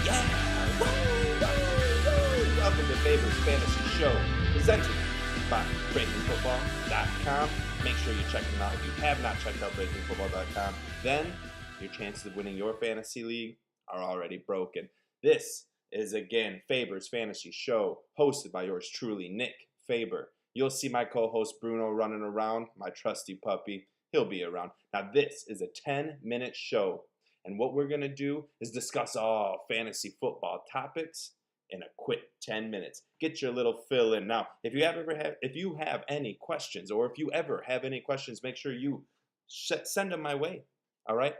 Yeah! Woo! Woo! Welcome to Fabers Fantasy Show, presented by BreakingFootball.com. Make sure you check them out. If you have not checked out BreakingFootball.com, then your chances of winning your fantasy league are already broken. This is, again, Faber's Fantasy Show, hosted by yours truly, Nick Faber. You'll see my co-host Bruno running around, my trusty puppy. He'll be around. Now, this is a 10-minute show, and what we're going to do is discuss all fantasy football topics in a quick 10 minutes. Get your little fill in. Now, if you have any questions, or if you ever have any questions, make sure you send them my way. All right?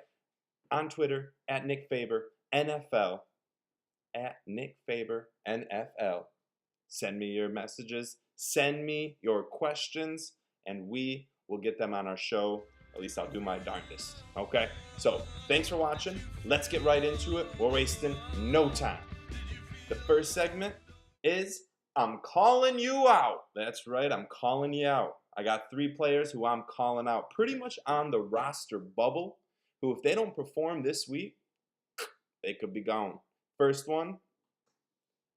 On Twitter, at Nick Faber, NFL, at Nick Faber, NFL. Send me your messages. Send me your questions, and we will get them on our show. At least I'll do my darndest. Okay? So, thanks for watching. Let's get right into it. We're wasting no time. The first segment is I'm calling you out. That's right, I'm calling you out. I got 3 players who I'm calling out pretty much on the roster bubble, who if they don't perform this week, they could be gone. First one,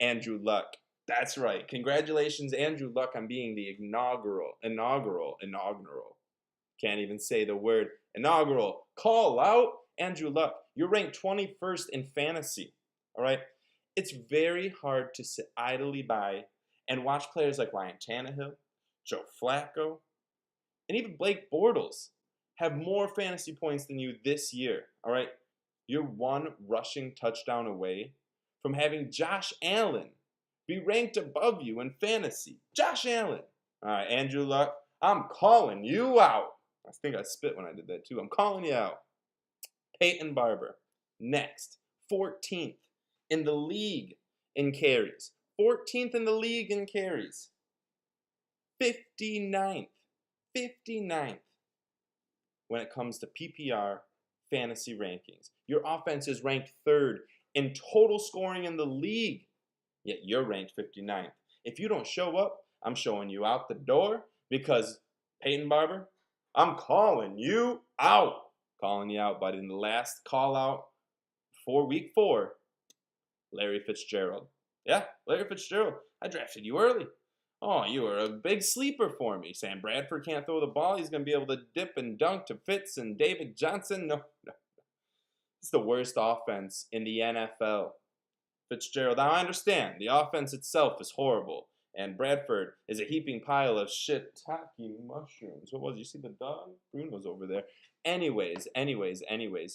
Andrew Luck. That's right. Congratulations, Andrew Luck, on being the inaugural. Can't even say the word inaugural. Call out Andrew Luck. You're ranked 21st in fantasy. All right? It's very hard to sit idly by and watch players like Ryan Tannehill, Joe Flacco, and even Blake Bortles have more fantasy points than you this year. All right? You're 1 rushing touchdown away from having Josh Allen be ranked above you in fantasy. Josh Allen. All right, Andrew Luck, I'm calling you out. I think I spit when I did that too. I'm calling you out. Peyton Barber, next, 14th in the league in carries. 14th in the league in carries. 59th when it comes to PPR fantasy rankings. Your offense is ranked 3rd in total scoring in the league, yet you're ranked 59th. If you don't show up, I'm showing you out the door, because Peyton Barber, I'm calling you out. Calling you out, but in the last call out for week 4, Larry Fitzgerald. Yeah, Larry Fitzgerald. I drafted you early. Oh, you were a big sleeper for me. Sam Bradford can't throw the ball. He's going to be able to dip and dunk to Fitz and David Johnson. No. It's the worst offense in the NFL. Fitzgerald. Now, I understand. The offense itself is horrible. And Bradford is a heaping pile of shiitake mushrooms. What was it? You see the dog? Bruno's over there. Anyways.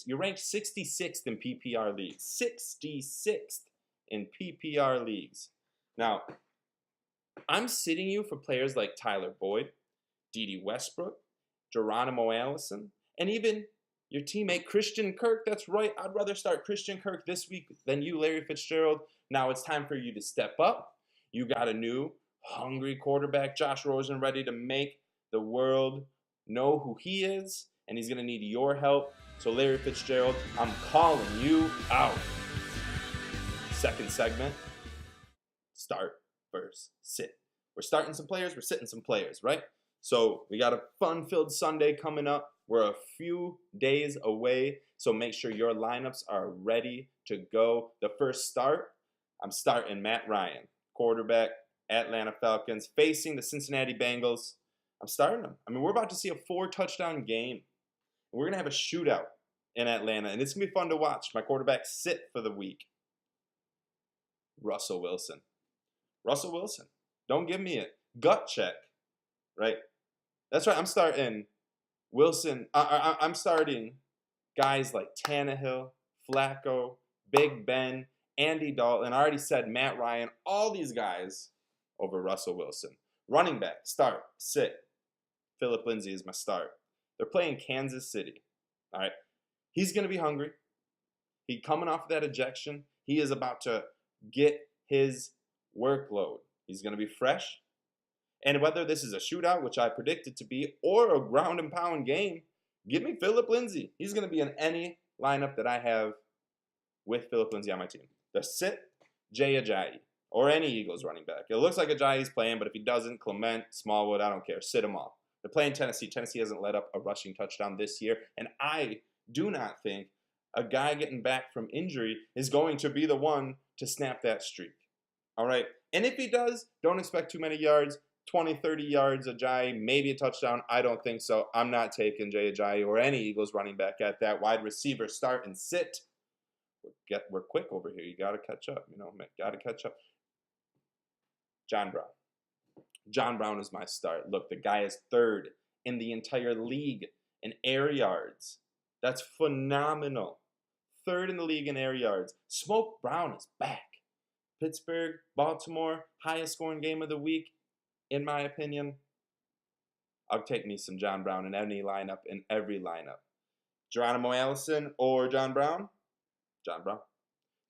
You're ranked 66th in PPR leagues. 66th in PPR leagues. Now, I'm sitting you for players like Tyler Boyd, Dede Westbrook, Geronimo Allison, and even your teammate Christian Kirk. That's right. I'd rather start Christian Kirk this week than you, Larry Fitzgerald. Now it's time for you to step up. You got a new, hungry quarterback, Josh Rosen, ready to make the world know who he is, and he's going to need your help. So, Larry Fitzgerald, I'm calling you out. Second segment, start versus sit. We're starting some players, we're sitting some players, right? So, we got a fun-filled Sunday coming up. We're a few days away, so make sure your lineups are ready to go. The first start, I'm starting Matt Ryan, quarterback, Atlanta Falcons, facing the Cincinnati Bengals. I'm starting him. I mean, we're about to see a 4-touchdown game. We're going to have a shootout in Atlanta, and it's going to be fun to watch. My quarterback sit for the week. Russell Wilson. Don't give me a gut check, right? That's right. I'm starting Wilson. I'm starting guys like Tannehill, Flacco, Big Ben, Andy Dalton. I already said Matt Ryan. All these guys over Russell Wilson. Running back, start, sit. Phillip Lindsay is my start. They're playing Kansas City. All right. He's going to be hungry. He's coming off of that ejection. He is about to get his workload. He's going to be fresh. And whether this is a shootout, which I predict it to be, or a ground and pound game, give me Phillip Lindsay. He's going to be in any lineup that I have with Phillip Lindsay on my team. The sit, Jay Ajayi, or any Eagles running back. It looks like Ajayi's playing, but if he doesn't, Clement, Smallwood, I don't care. Sit them all. They're playing Tennessee. Tennessee hasn't let up a rushing touchdown this year, and I do not think A guy getting back from injury is going to be the one to snap that streak. All right. And if he does, don't expect too many yards. 20, 30 yards, Ajayi, maybe a touchdown. I don't think so. I'm not taking Jay Ajayi or any Eagles running back at that. Wide receiver, start and sit. We're quick over here. You got to catch up. Got to catch up. John Brown. John Brown is my start. Look, the guy is third in the entire league in air yards. That's phenomenal. Third in the league in air yards. Smoke Brown is back. Pittsburgh, Baltimore, highest scoring game of the week, in my opinion. I'll take me some John Brown in any lineup, in every lineup. Geronimo Allison or John Brown? John Brown.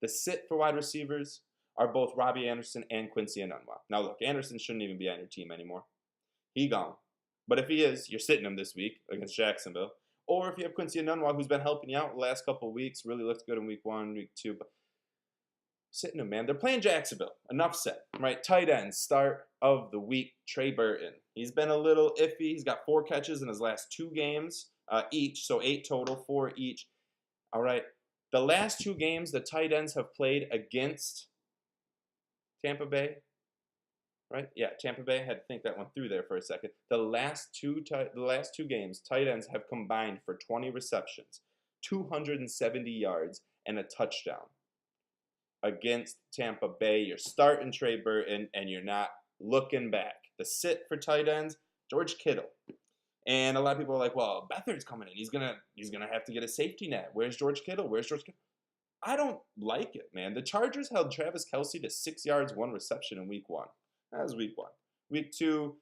The sit for wide receivers are both Robbie Anderson and Quincy Enunwa. Now look, Anderson shouldn't even be on your team anymore. He gone. But if he is, you're sitting him this week against Jacksonville. Or if you have Quincy Enunwa, who's been helping you out the last couple of weeks, really looked good in week 1, week 2, but sitting him, man. They're playing Jacksonville. Enough said, right? Tight end, start of the week, Trey Burton. He's been a little iffy. He's got 4 catches in his last 2 games each, so 8 total, 4 each. All right. The last 2 games the tight ends have played against Tampa Bay, right? Yeah, Tampa Bay. Had to think that one through there for a second. The last two games, tight ends have combined for 20 receptions, 270 yards, and a touchdown. Against Tampa Bay, you're starting Trey Burton, and you're not looking back. The sit for tight ends, George Kittle. And a lot of people are like, well, Beathard's coming in. He's gonna have to get a safety net. Where's George Kittle? I don't like it, man. The Chargers held Travis Kelce to 6 yards, 1 reception in week 1. That was week 1. Week 2,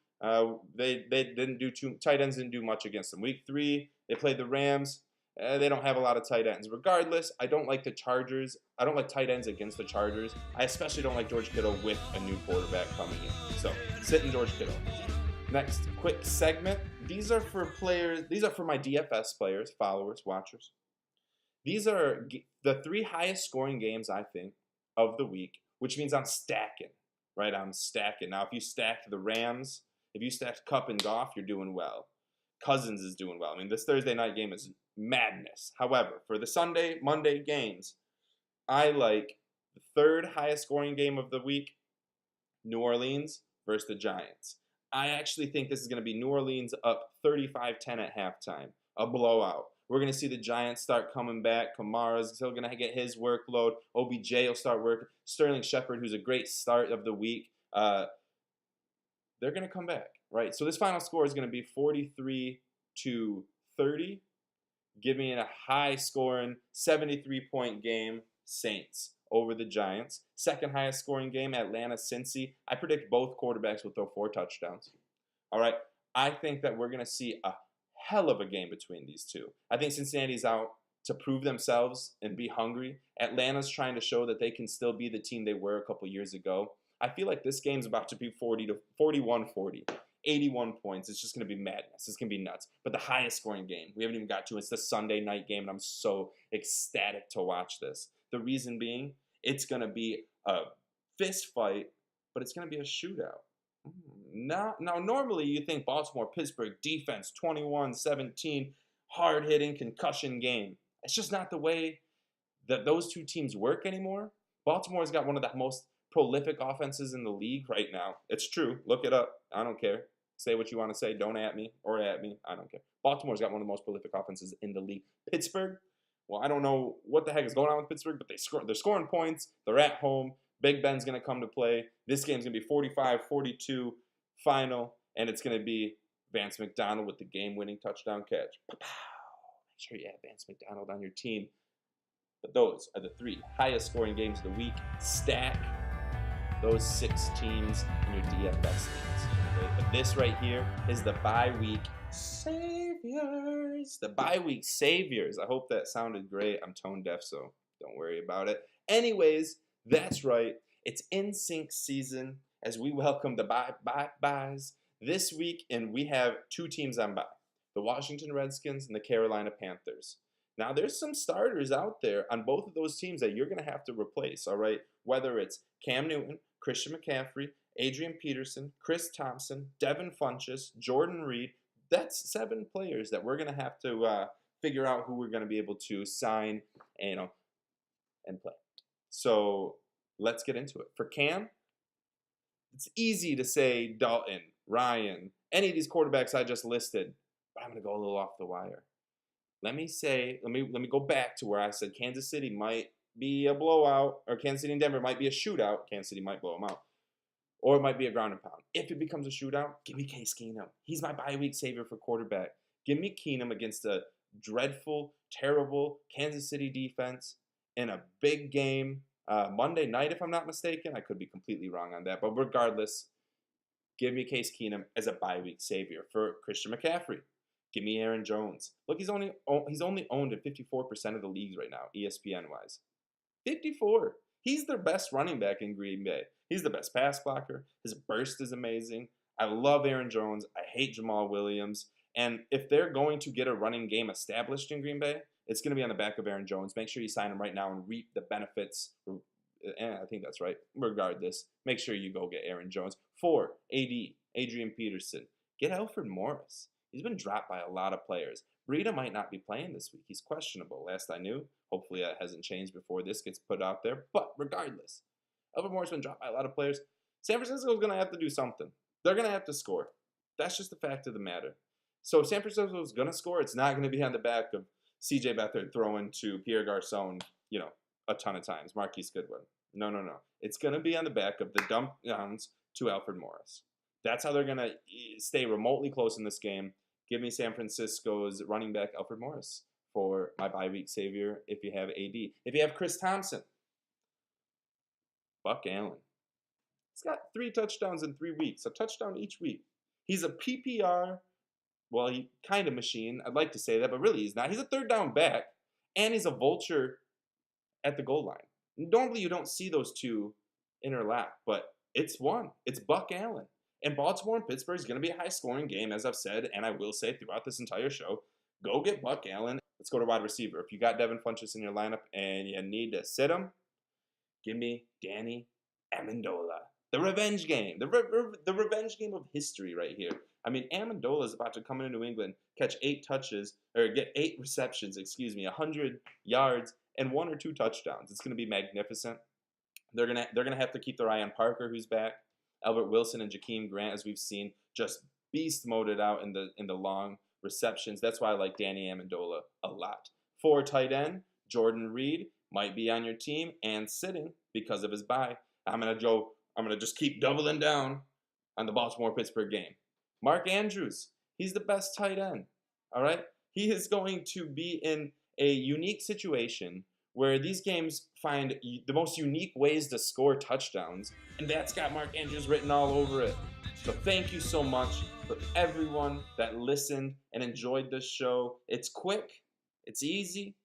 they didn't do tight ends didn't do much against them. Week 3, they played the Rams. They don't have a lot of tight ends. Regardless, I don't like the Chargers. I don't like tight ends against the Chargers. I especially don't like George Kittle with a new quarterback coming in. So, sitting George Kittle. Next, quick segment. These are for my DFS players, followers, watchers. These are the 3 highest scoring games, I think, of the week, which means I'm stacking, right? I'm stacking. Now, if you stacked the Rams, if you stacked Kupp and Goff, you're doing well. Cousins is doing well. I mean, this Thursday night game is madness. However, for the Sunday, Monday games, I like the 3rd highest scoring game of the week, New Orleans versus the Giants. I actually think this is going to be New Orleans up 35-10 at halftime, a blowout. We're going to see the Giants start coming back. Kamara's still going to get his workload. OBJ will start working. Sterling Shepard, who's a great start of the week, they're going to come back, right? So this final score is going to be 43-30, giving it a high-scoring 73-point game, Saints over the Giants. Second highest scoring game, Atlanta-Cincy. I predict both quarterbacks will throw 4 touchdowns. All right, I think that we're going to see a hell of a game between these two. I think Cincinnati's out to prove themselves and be hungry. Atlanta's trying to show that they can still be the team they were a couple years ago. I feel like this game's about to be 41-40, 81 points. It's just going to be madness. It's going to be nuts. But the highest scoring game, we haven't even got to. It's the Sunday night game, and I'm so ecstatic to watch this. The reason being, it's going to be a fist fight, but it's going to be a shootout. Now, normally you think Baltimore, Pittsburgh, defense, 21-17, hard-hitting, concussion game. It's just not the way that those two teams work anymore. Baltimore's got one of the most prolific offenses in the league right now. It's true. Look it up. I don't care. Say what you want to say. Don't at me or at me. I don't care. Baltimore's got one of the most prolific offenses in the league. Pittsburgh, well, I don't know what the heck is going on with Pittsburgh, but they're scoring points. They're at home. Big Ben's going to come to play. This game's going to be 45-42 final, and it's going to be Vance McDonald with the game-winning touchdown catch. Make sure you have Vance McDonald on your team. But those are the 3 highest scoring games of the week. Stack those 6 teams in your DFS leagues. Okay? But this right here is the bye week saviors. The bye week saviors. I hope that sounded great. I'm tone deaf, so don't worry about it. Anyways, that's right. It's in sync season as we welcome the buys this week, and we have 2 teams on bye: the Washington Redskins and the Carolina Panthers. Now, there's some starters out there on both of those teams that you're going to have to replace, all right? Whether it's Cam Newton, Christian McCaffrey, Adrian Peterson, Chris Thompson, Devin Funchess, Jordan Reed. That's 7 players that we're going to have to figure out who we're going to be able to sign, and, and play. So let's get into it. For Cam, it's easy to say Dalton, Ryan, any of these quarterbacks I just listed, but I'm going to go a little off the wire. Let me go back to where I said Kansas City might be a blowout, or Kansas City and Denver might be a shootout. Kansas City might blow them out. Or it might be a ground and pound. If it becomes a shootout, give me Case Keenum. He's my bye-week savior for quarterback. Give me Keenum against a dreadful, terrible Kansas City defense in a big game. Monday night, if I'm not mistaken. I could be completely wrong on that. But regardless, give me Case Keenum as a bye-week savior. For Christian McCaffrey, give me Aaron Jones. Look, he's only owned in 54% of the leagues right now, ESPN-wise. 54. He's their best running back in Green Bay. He's the best pass blocker. His burst is amazing. I love Aaron Jones. I hate Jamal Williams. And if they're going to get a running game established in Green Bay, it's going to be on the back of Aaron Jones. Make sure you sign him right now and reap the benefits. I think that's right. Regardless, make sure you go get Aaron Jones. 4, Adrian Peterson. Get Alfred Morris. He's been dropped by a lot of players. Breida might not be playing this week. He's questionable, last I knew. Hopefully that hasn't changed before this gets put out there. But regardless, Alfred Morris has been dropped by a lot of players. San Francisco is going to have to do something. They're going to have to score. That's just the fact of the matter. So if San Francisco is going to score, it's not going to be on the back of C.J. Beathard throwing to Pierre Garçon, a ton of times. Marquise Goodwin. No. It's going to be on the back of the dump downs to Alfred Morris. That's how they're going to stay remotely close in this game. Give me San Francisco's running back, Alfred Morris, for my bye-week savior if you have AD. If you have Chris Thompson, Buck Allen. He's got 3 touchdowns in 3 weeks, a touchdown each week. He's a PPR, he kind of machine. I'd like to say that, but really he's not. He's a third down back, and he's a vulture at the goal line. Normally you don't see those two interlap, but it's one. It's Buck Allen. And Baltimore and Pittsburgh is going to be a high-scoring game, as I've said, and I will say throughout this entire show. Go get Buck Allen. Let's go to wide receiver. If you got Devin Funchess in your lineup and you need to sit him, give me Danny Amendola. The revenge game. The revenge game of history right here. I mean, Amendola is about to come into New England, catch 8 receptions, 100 yards, and 1 or 2 touchdowns. It's going to be magnificent. They're gonna have to keep their eye on Parker, who's back. Albert Wilson and Jakeem Grant, as we've seen, just beast moded out in the long receptions. That's why I like Danny Amendola a lot. 4 tight end, Jordan Reed might be on your team and sitting because of his bye. I'm gonna just keep doubling down on the Baltimore-Pittsburgh game. Mark Andrews, he's the best tight end. All right, he is going to be in a unique situation where these games find the most unique ways to score touchdowns, and that's got Mark Andrews written all over it. So thank you so much for everyone that listened and enjoyed this show. It's quick. It's easy.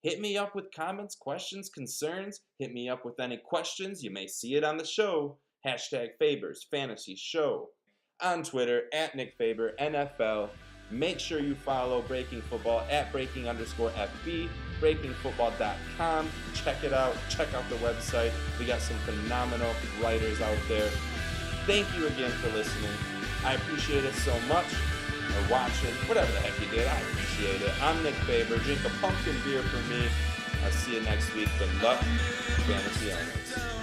Hit me up with comments, questions, concerns. Hit me up with any questions. You may see it on the show. #Fabers Fantasy Show. On Twitter, @NickFaber, NFL. Make sure you follow Breaking Football @breaking_FB, breakingfootball.com. Check it out. Check out the website. We got some phenomenal writers out there. Thank you again for listening. I appreciate it so much. Or watching, whatever the heck you did. I appreciate it. I'm Nick Faber. Drink a pumpkin beer for me. I'll see you next week. Good luck, fantasy owners.